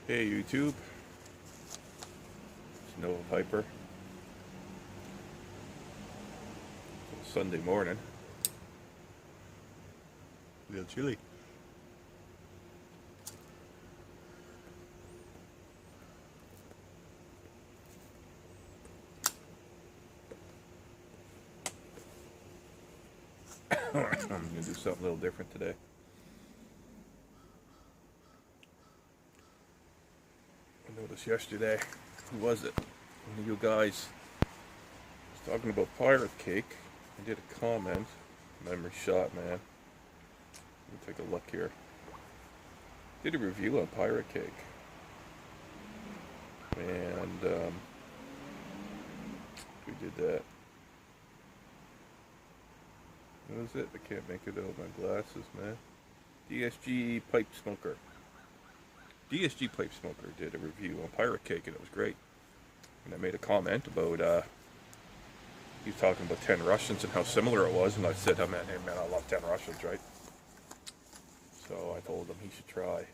Hey YouTube, it's Noah Piper. Sunday morning. A little chilly. I'm gonna do something a little different today. I noticed yesterday, who was it? One of you guys was talking about pirate cake. I did a comment. Memory shot, man. Let me take a look here. Did a review on pirate cake. And we did that. What was it? I can't make it out of my glasses, man. DSG Pipe Smoker. DSG Pipe Smoker did a review on pirate cake, and it was great. And I made a comment about he was talking about 10 Russians and how similar it was, and I said, "Oh man, hey man, I love 10 Russians, right?" So I told him he should try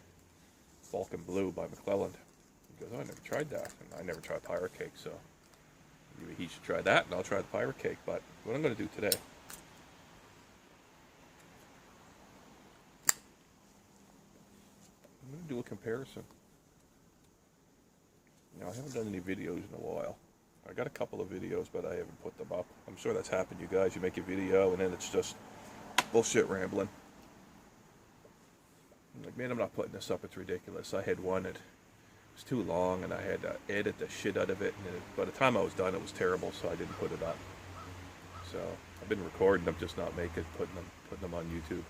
Balkan Blue by McClelland. He goes, "Oh, I never tried that, and I never tried pirate cake, so maybe he should try that, and I'll try the pirate cake." But what I'm going to do today, I'm going to do a comparison. Now, I haven't done any videos in a while. I got a couple of videos, but I haven't put them up. I'm sure that's happened to you guys. You make a video, and then it's just bullshit rambling. I'm like, man, I'm not putting this up. It's ridiculous. I had one, it was too long, and I had to edit the shit out of it. And by the time I was done, it was terrible, so I didn't put it up. So I've been recording them, just not putting them on YouTube.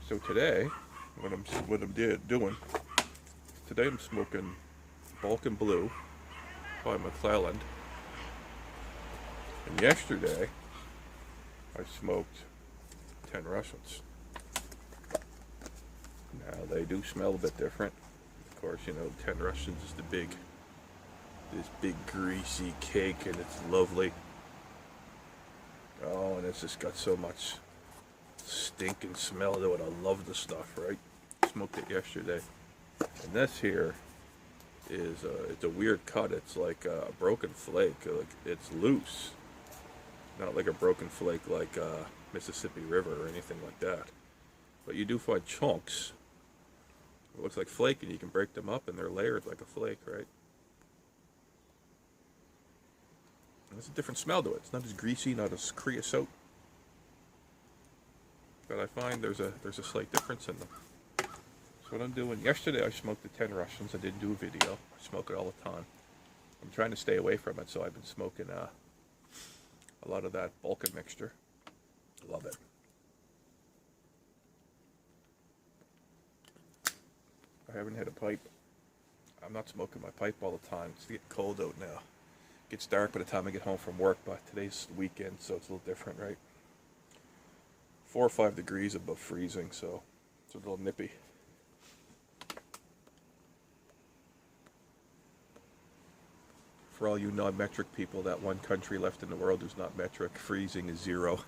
So today, what I'm doing, today I'm smoking Balkan Blue by McClelland. And yesterday, I smoked 10 Russians. Now, they do smell a bit different. Of course, 10 Russians is this big greasy cake, and it's lovely. Oh, and it's just got so much stinking smell to it. I love the stuff, right? Smoked it yesterday. And this here is it's a weird cut. It's like a broken flake. Like it's loose, not like a broken flake like Mississippi River or anything like that. But you do find chunks. It looks like flake, and you can break them up, and they're layered like a flake, right? And there's a different smell to it. It's not as greasy, not as creosote. But I find there's a slight difference in them. So what I'm doing, yesterday I smoked the 10 Russians. I didn't do a video. I smoke it all the time. I'm trying to stay away from it, so I've been smoking a lot of that Balkan mixture. Love it. I haven't had a pipe. I'm not smoking my pipe all the time. It's getting cold out now. It gets dark by the time I get home from work, but today's the weekend, so it's a little different, right? 4 or 5 degrees above freezing, so it's a little nippy. For all you non-metric people, that one country left in the world who's not metric, freezing is 0.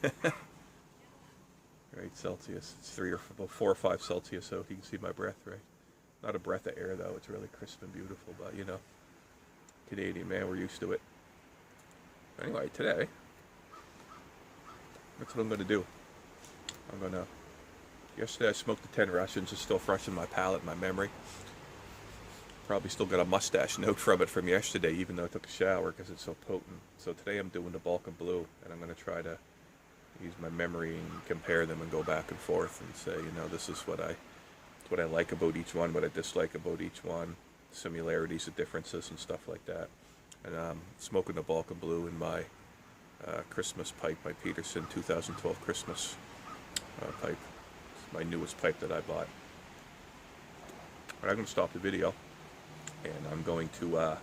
Right, Celsius. It's about 4 or 5 Celsius out. You can see my breath, right? Not a breath of air, though. It's really crisp and beautiful, but, Canadian, man, we're used to it. Anyway, today, that's what I'm going to do. Yesterday I smoked the 10 Russians. It's still fresh in my palate, my memory. Probably still got a mustache note from it from yesterday, even though I took a shower because it's so potent. So today I'm doing the Balkan Blue, and I'm going to try to use my memory and compare them and go back and forth and say, this is what I like about each one, what I dislike about each one, similarities, the differences, and stuff like that. And I'm smoking the Balkan Blue in my Christmas pipe, my Peterson 2012 Christmas pipe. It's my newest pipe that I bought. But I'm going to stop the video, and I'm going to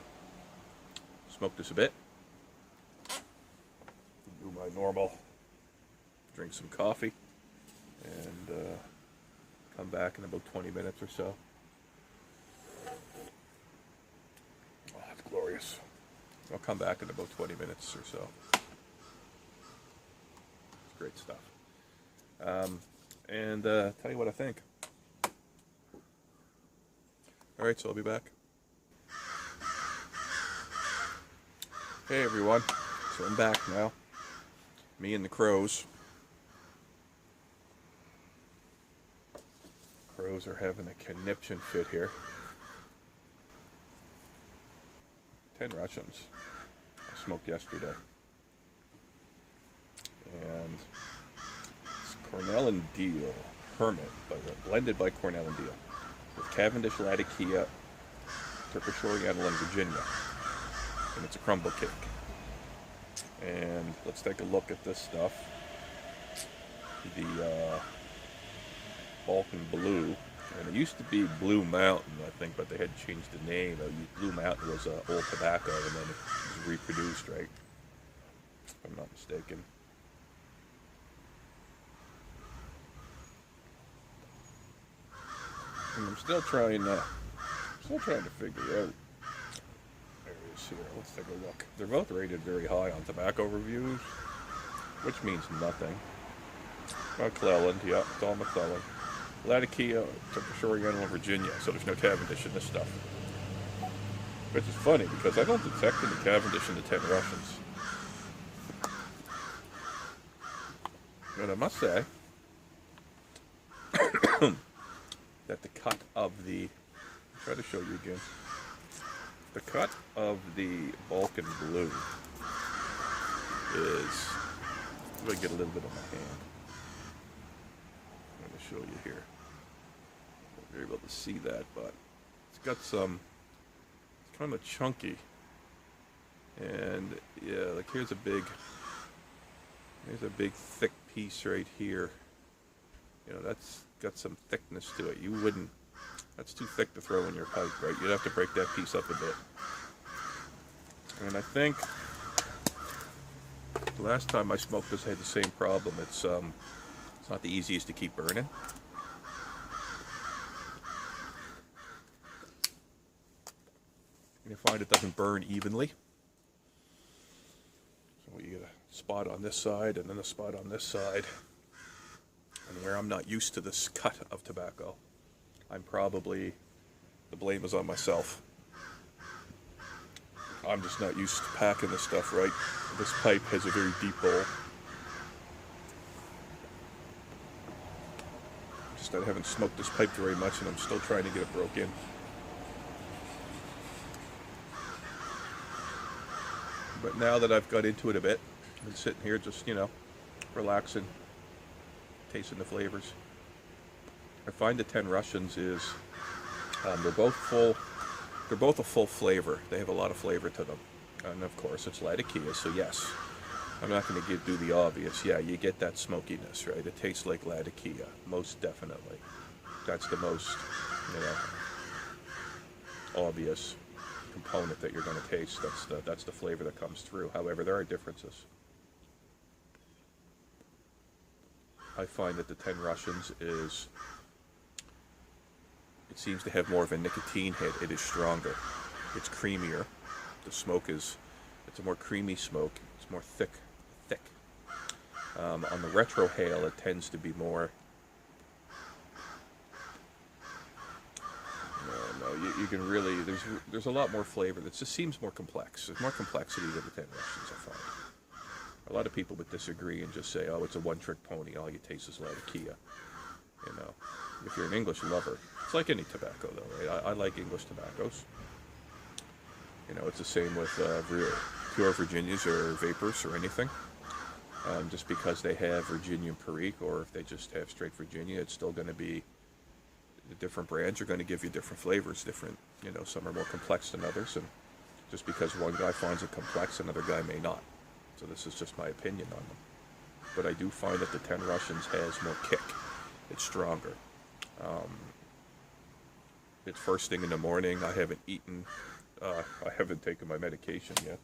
smoke this a bit. Do my normal, drink some coffee, and come back in about 20 minutes or so. Oh, that's glorious. I'll come back in about 20 minutes or so. It's great stuff. And tell you what I think. Alright, so I'll be back. Hey everyone, so I'm back now. Me and the crows. Crows are having a conniption fit here. 10 Russians I smoked yesterday. And it's Cornell and Deal Hermit, blended by Cornell and Deal, with Cavendish Latakia, Turkish Oriental, and Virginia. And it's a crumble cake. And let's take a look at this stuff. The Balkan Blue, and it used to be Blue Mountain, I think, but they had changed the name. Blue Mountain was old tobacco, and then it was reproduced, right? If I'm not mistaken. And I'm still trying to figure out areas here. Let's take a look. They're both rated very high on tobacco reviews, which means nothing. McClelland, yeah, it's all McClelland. Latakia, Turkish Oriental, and Virginia, so there's no Cavendish in this stuff. Which is funny, because I don't detect any Cavendish in the 10 Russians. But I must say that the cut of the, I'll try to show you again, the cut of the Balkan Blue is, I'm going to get a little bit on my hand. I'm going to show you here. You're able to see that, but it's got some, it's kind of chunky, and yeah, like here's a big thick piece right here. You know, that's got some thickness to it. You wouldn't, that's too thick to throw in your pipe, right? You'd have to break that piece up a bit. And I think the last time I smoked this, I had the same problem. It's not the easiest to keep burning. You find it doesn't burn evenly. So you get a spot on this side and then a spot on this side. And where I'm not used to this cut of tobacco, the blame is on myself. I'm just not used to packing this stuff right. This pipe has a very deep bowl. Just I haven't smoked this pipe very much, and I'm still trying to get it broke in. But now that I've got into it a bit, I'm sitting here just, you know, relaxing, tasting the flavors. I find the 10 Russians is, they're both a full flavor. They have a lot of flavor to them. And of course, it's Latakia, so yes, I'm not going to do the obvious. Yeah, you get that smokiness, right? It tastes like Latakia, most definitely. That's the most, you know, obvious component that you're going to taste. That's the flavor that comes through. However, there are differences. I find that the 10 Russians it seems to have more of a nicotine hit. It is stronger. It's creamier. The smoke it's a more creamy smoke. It's more thick. On the retrohale, it tends to be more, you can really, there's a lot more flavor. That just seems more complex. There's more complexity to the 10 Russians, I find. A lot of people would disagree and just say, oh, it's a one-trick pony. All you taste is Latakia. You know, if you're an English lover, it's like any tobacco, though, right? I like English tobaccos. You know, it's the same with pure Virginias or Vapors or anything. Just because they have Virginian Perique, or if they just have straight Virginia, it's still going to be, the different brands are going to give you different flavors, different, you know, some are more complex than others, and just because one guy finds it complex, another guy may not. So this is just my opinion on them. But I do find that the 10 Russians has more kick. It's stronger. It's first thing in the morning. I haven't eaten. I haven't taken my medication yet.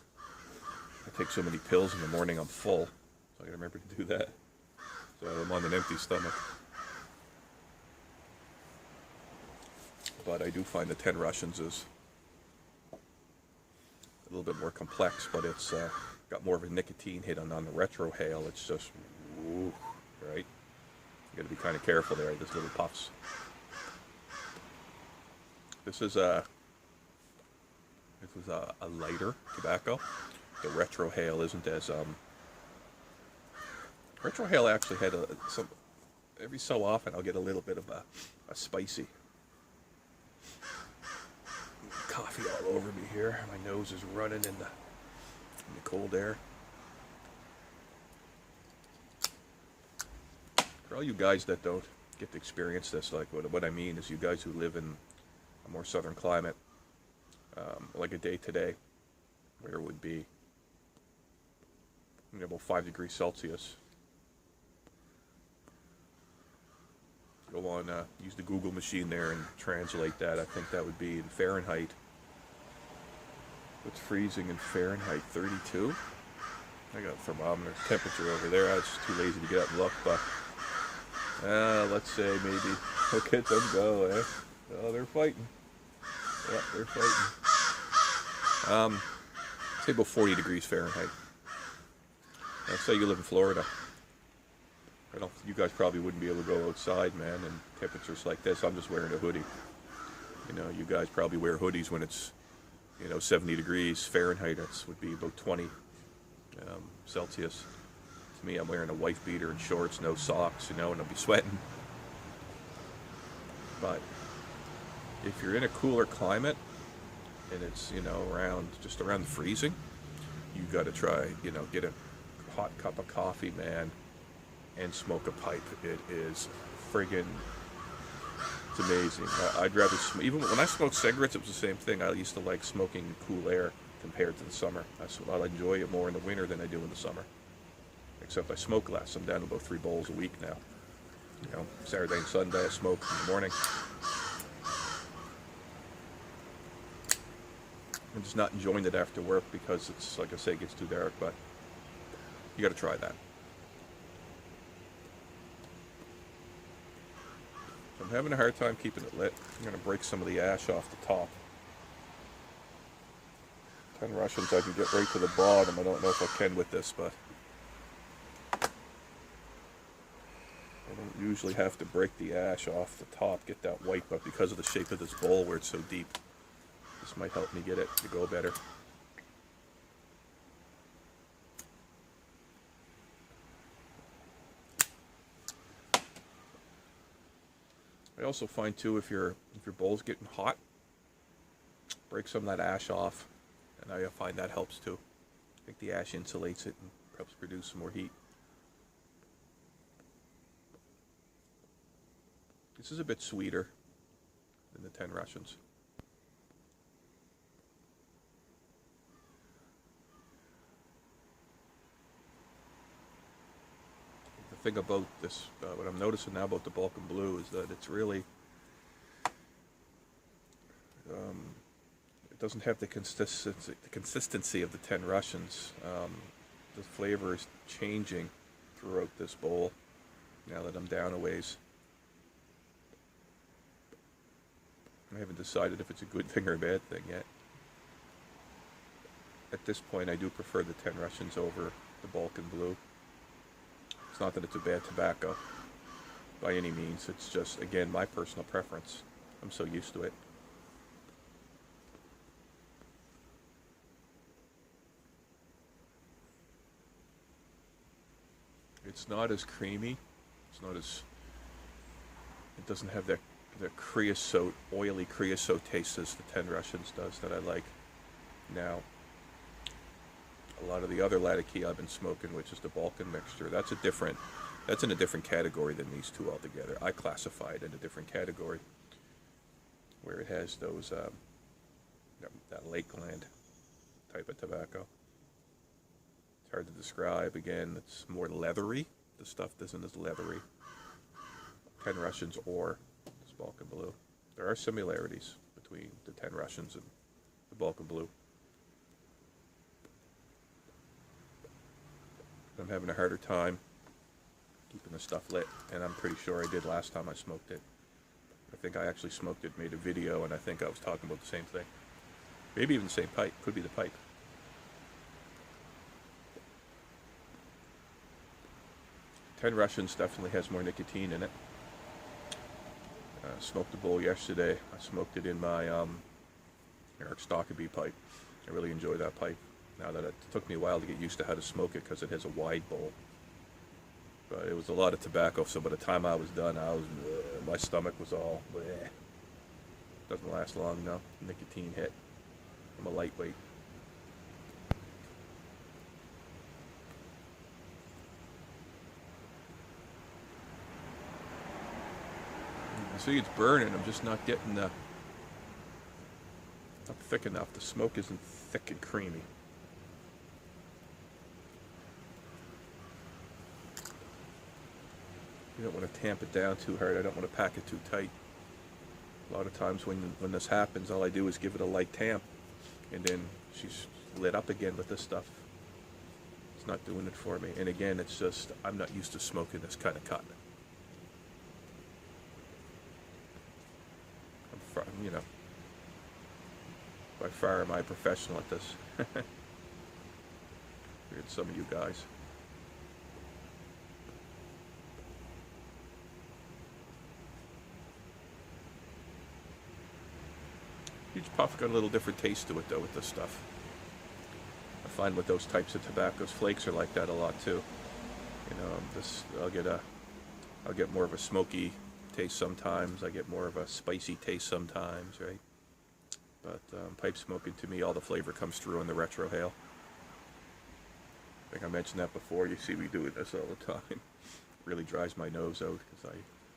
I take so many pills in the morning, I'm full. So I gotta remember to do that. So I'm on an empty stomach. But I do find the 10 Russians is a little bit more complex, but it's got more of a nicotine hit on the retrohale. It's just, woo, right? You gotta be kind of careful there, there's little puffs. This was a lighter tobacco. The retro hail isn't as retro hail actually had some. Every so often I'll get a little bit of a spicy. Coffee all over me here. My nose is running in the cold air. For all you guys that don't get to experience this, like what I mean is you guys who live in a more southern climate, like a day today, where it would be about 5 degrees Celsius. Go on, use the Google machine there and translate that. I think that would be in Fahrenheit. What's freezing in Fahrenheit? 32? I got a thermometer temperature over there. I was just too lazy to get up and look, but let's say maybe. Look at them go, eh? Oh, they're fighting. Yeah, they're fighting. Say about 40 degrees Fahrenheit. Let's say you live in Florida. You guys probably wouldn't be able to go outside, man, in temperatures like this. I'm just wearing a hoodie. You guys probably wear hoodies when it's, 70 degrees Fahrenheit. That would be about 20 Celsius. To me, I'm wearing a wife beater and shorts, no socks, and I'll be sweating. But if you're in a cooler climate and it's, just around freezing, you got to try, get a hot cup of coffee, man, and smoke a pipe. It is friggin', it's amazing. I'd rather even when I smoked cigarettes, it was the same thing. I used to like smoking cool air compared to the summer. I enjoy it more in the winter than I do in the summer. Except I smoke less. I'm down to about 3 bowls a week now. Saturday and Sunday I smoke in the morning. I'm just not enjoying it after work because it's, like I say, it gets too dark, but you got to try that. I'm having a hard time keeping it lit. I'm going to break some of the ash off the top. 10 Russians, I can get right to the bottom. I don't know if I can with this, but I don't usually have to break the ash off the top, get that white, but because of the shape of this bowl where it's so deep, this might help me get it to go better. I also find too, if your bowl's getting hot, break some of that ash off, and I find that helps too. I think the ash insulates it and helps produce some more heat. This is a bit sweeter than the 10 Russians. The thing about this, what I'm noticing now about the Balkan Blue is that it's really, it doesn't have the consistency of the 10 Russians. The flavor is changing throughout this bowl now that I'm down a ways. I haven't decided if it's a good thing or a bad thing yet. At this point, I do prefer the 10 Russians over the Balkan Blue. It's not that it's a bad tobacco by any means. It's just, again, my personal preference. I'm so used to it. It's not as creamy. It's not as, it doesn't have that creosote, oily creosote taste as the 10 Russians does that I like. Now, a lot of the other Latakia I've been smoking, which is the Balkan mixture, that's in a different category than these two altogether. I classify it in a different category where it has those, that Lakeland type of tobacco. It's hard to describe. Again, it's more leathery. The stuff isn't as leathery. 10 Russians or this Balkan Blue. There are similarities between the 10 Russians and the Balkan Blue. I'm having a harder time keeping the stuff lit, and I'm pretty sure I did last time I smoked it. I think I actually smoked it, made a video, and I think I was talking about the same thing. Maybe even the same pipe. Could be the pipe. 10 Russians definitely has more nicotine in it. Smoked a bowl yesterday. I smoked it in my Eric Stockaby pipe. I really enjoy that pipe. Now that it took me a while to get used to how to smoke it because it has a wide bowl. But it was a lot of tobacco, so by the time I was done, my stomach was all bleh. Doesn't last long, no. Nicotine hit. I'm a lightweight. You can see it's burning. I'm just not getting not thick enough. The smoke isn't thick and creamy. You don't want to tamp it down too hard. I don't want to pack it too tight. A lot of times when this happens, all I do is give it a light tamp, and then she's lit up again with this stuff. It's not doing it for me. And again, it's just, I'm not used to smoking this kind of cut. You know, by far am I professional at this. Here's some of you guys. Each puff got a little different taste to it though with this stuff. I find with those types of tobaccos, flakes are like that a lot too. You know, I'll get more of a smoky taste sometimes. I get more of a spicy taste sometimes, right? But pipe smoking, to me, all the flavor comes through in the retrohale. I think I mentioned that before. You see me doing this all the time. Really dries my nose out because I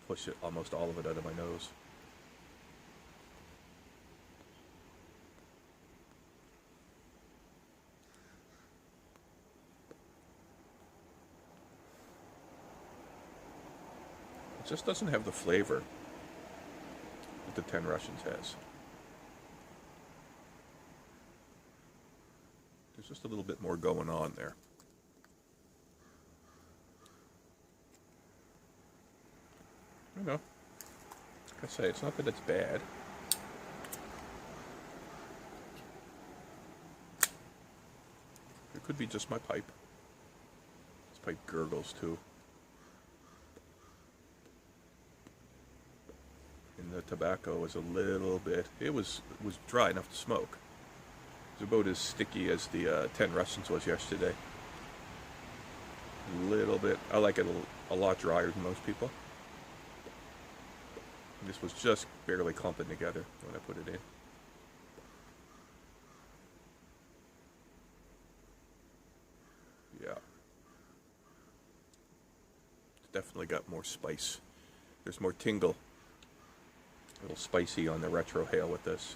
push it, almost all of it out of my nose. It just doesn't have the flavor that the 10 Russians has. There's just a little bit more going on there. You know, like I say, it's not that it's bad. It could be just my pipe. This pipe gurgles too. And the tobacco was a little bit, it was dry enough to smoke. It was about as sticky as the 10 Russians was yesterday. A little bit, I like it a lot drier than most people. And this was just barely clumping together when I put it in. Yeah. It's definitely got more spice. There's more tingle. A little spicy on the retrohale with this.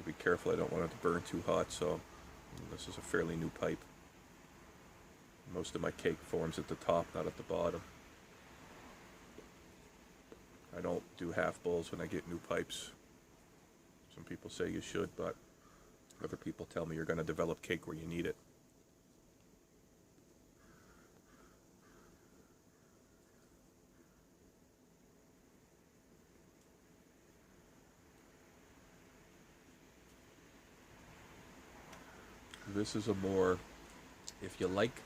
Be careful, I don't want it to burn too hot, so this is a fairly new pipe. Most of my cake forms at the top, not at the bottom. I don't do half bowls when I get new pipes. Some people say you should, but other people tell me you're going to develop cake where you need it. This is a more, if you like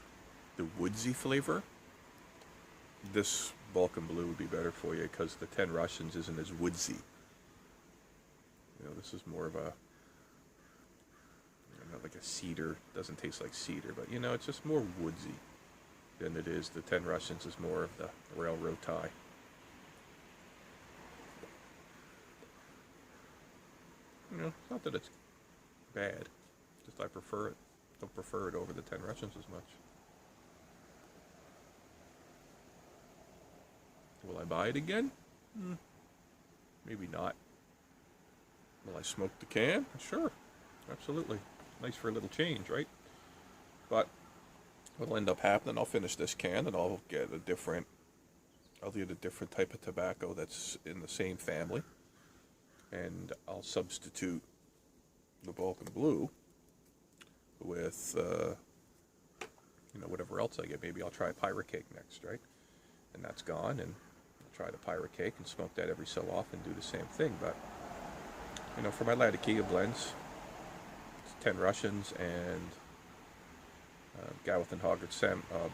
the woodsy flavor, this Balkan Blue would be better for you because the 10 Russians isn't as woodsy. You know, this is more of a, not like a cedar, doesn't taste like cedar, but you know, it's just more woodsy than it is. The 10 Russians is more of the railroad tie. You know, not that it's bad. Just I prefer it. Don't prefer it over the 10 Russians as much. Will I buy it again? Maybe not. Will I smoke the can? Sure. Absolutely. Nice for a little change, right? But what'll end up happening, I'll finish this can and I'll get a different type of tobacco that's in the same family. And I'll substitute the Balkan Blue with whatever else I get. Maybe I'll try a pirate cake next, right? And that's gone, and I'll try the pirate cake and smoke that every so often, do the same thing. But you know, for my Latakia blends, it's 10 Russians and Gawith and Hoggart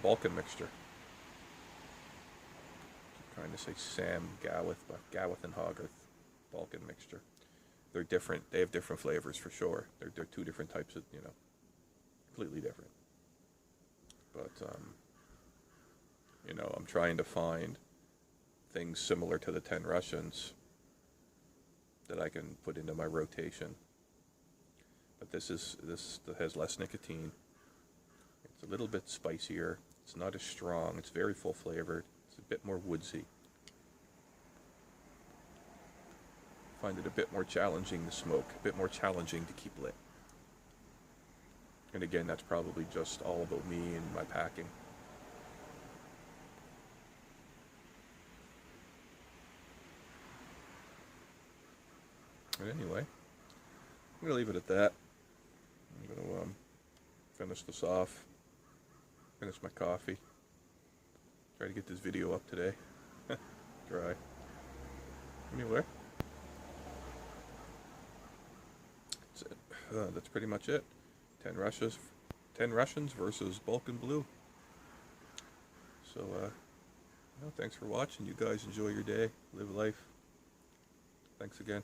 Balkan mixture. trying to say Sam Gawith, but Gawith and Hogarth Balkan mixture. They're different. They have different flavors for sure. They're two different types of, completely different. But I'm trying to find things similar to the 10 Russians that I can put into my rotation. But this has less nicotine. It's a little bit spicier. It's not as strong. It's very full flavored. It's a bit more woodsy. I find it a bit more challenging to smoke, a bit more challenging to keep lit. And again, that's probably just all about me and my packing. But anyway, I'm going to leave it at that. I'm going to finish this off, finish my coffee, try to get this video up today. Try. Anyway, that's it. That's pretty much it. 10 Russians versus Balkan Blue. So, thanks for watching. You guys enjoy your day. Live life. Thanks again.